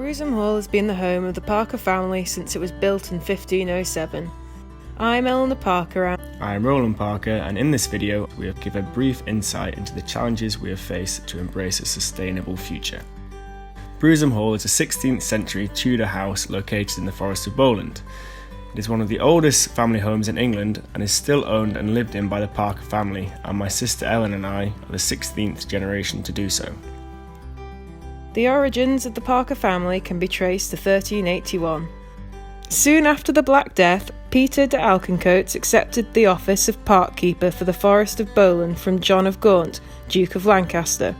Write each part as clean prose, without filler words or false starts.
Browsholme Hall has been the home of the Parker family since it was built in 1507. I'm Eleanor Parker. I'm Roland Parker, and in this video we will give a brief insight into the challenges we have faced to embrace a sustainable future. Browsholme Hall is a 16th century Tudor house located in the Forest of Bowland. It is one of the oldest family homes in England and is still owned and lived in by the Parker family, and my sister Ellen and I are the 16th generation to do so. The origins of the Parker family can be traced to 1381. Soon after the Black Death, Peter de Alkencoats accepted the office of parkkeeper for the Forest of Bowland from John of Gaunt, Duke of Lancaster.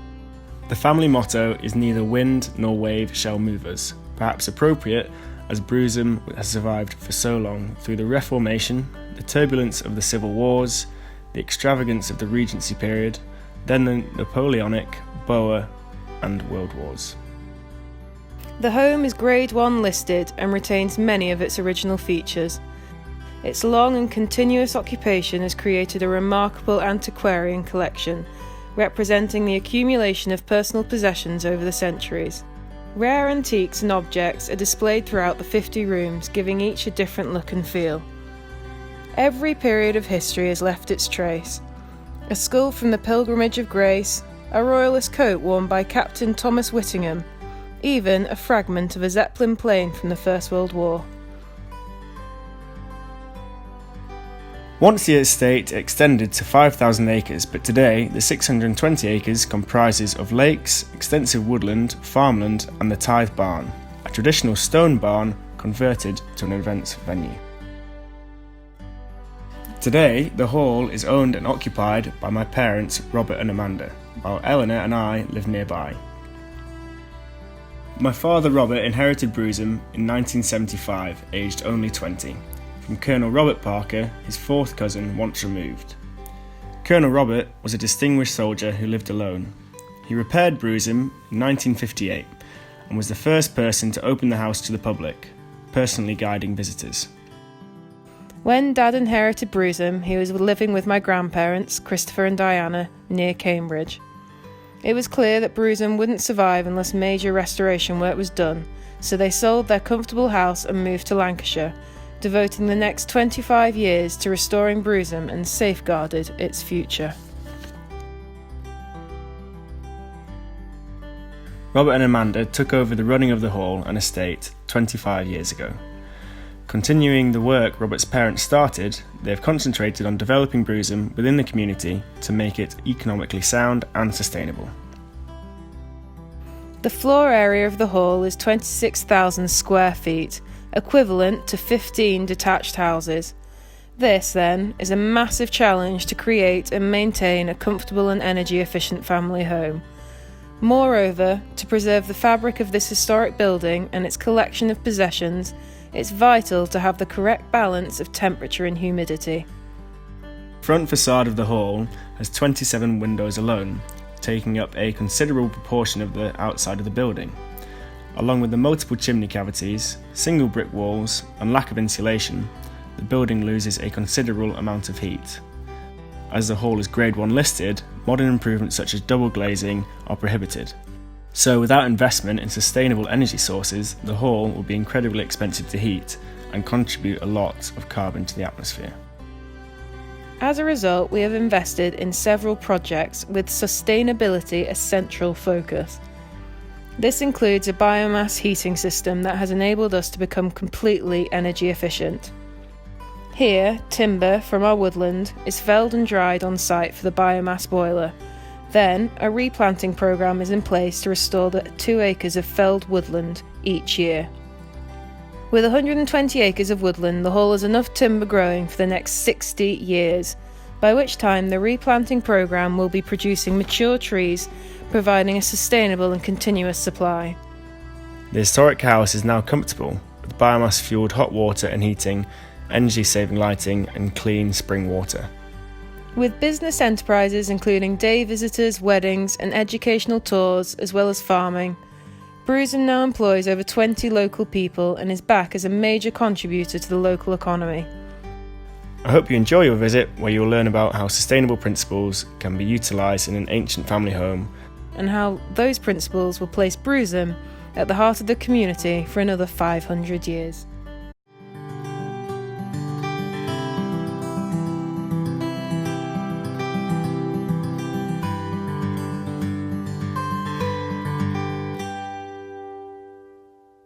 The family motto is "Neither wind nor wave shall move us," perhaps appropriate as Browsholme has survived for so long through the Reformation, the turbulence of the Civil Wars, the extravagance of the Regency period, then the Napoleonic, Boer and World Wars. The home is Grade 1 listed and retains many of its original features. Its long and continuous occupation has created a remarkable antiquarian collection, representing the accumulation of personal possessions over the centuries. Rare antiques and objects are displayed throughout the 50 rooms, giving each a different look and feel. Every period of history has left its trace. A skull from the Pilgrimage of Grace, a royalist coat worn by Captain Thomas Whittingham, even a fragment of a Zeppelin plane from the First World War. Once the estate extended to 5,000 acres, but today the 620 acres comprises of lakes, extensive woodland, farmland and the Tithe Barn, a traditional stone barn converted to an events venue. Today, the hall is owned and occupied by my parents, Robert and Amanda, while Eleanor and I live nearby. My father Robert inherited Browsholme in 1975, aged only 20, from Colonel Robert Parker, his fourth cousin once removed. Colonel Robert was a distinguished soldier who lived alone. He repaired Browsholme in 1958 and was the first person to open the house to the public, personally guiding visitors. When Dad inherited Browsholme, he was living with my grandparents, Christopher and Diana, near Cambridge. It was clear that Browsholme wouldn't survive unless major restoration work was done, so they sold their comfortable house and moved to Lancashire, devoting the next 25 years to restoring Browsholme and safeguarded its future. Robert and Amanda took over the running of the hall and estate 25 years ago. Continuing the work Robert's parents started, they have concentrated on developing Browsholme within the community to make it economically sound and sustainable. The floor area of the hall is 26,000 square feet, equivalent to 15 detached houses. This, then, is a massive challenge to create and maintain a comfortable and energy-efficient family home. Moreover, to preserve the fabric of this historic building and its collection of possessions, it's vital to have the correct balance of temperature and humidity. The front facade of the hall has 27 windows alone, taking up a considerable proportion of the outside of the building. Along with the multiple chimney cavities, single brick walls and lack of insulation, the building loses a considerable amount of heat. As the hall is Grade 1 listed, modern improvements such as double glazing are prohibited. So without investment in sustainable energy sources, the hall will be incredibly expensive to heat and contribute a lot of carbon to the atmosphere. As a result, we have invested in several projects with sustainability a central focus. This includes a biomass heating system that has enabled us to become completely energy efficient. Here, timber from our woodland is felled and dried on site for the biomass boiler. Then, a replanting programme is in place to restore the 2 acres of felled woodland each year. With 120 acres of woodland, the hall has enough timber growing for the next 60 years, by which time the replanting programme will be producing mature trees, providing a sustainable and continuous supply. The historic house is now comfortable, with biomass-fuelled hot water and heating, energy-saving lighting and clean spring water. With business enterprises including day visitors, weddings and educational tours, as well as farming, Browsholme now employs over 20 local people and is back as a major contributor to the local economy. I hope you enjoy your visit, where you'll learn about how sustainable principles can be utilised in an ancient family home and how those principles will place Browsholme at the heart of the community for another 500 years.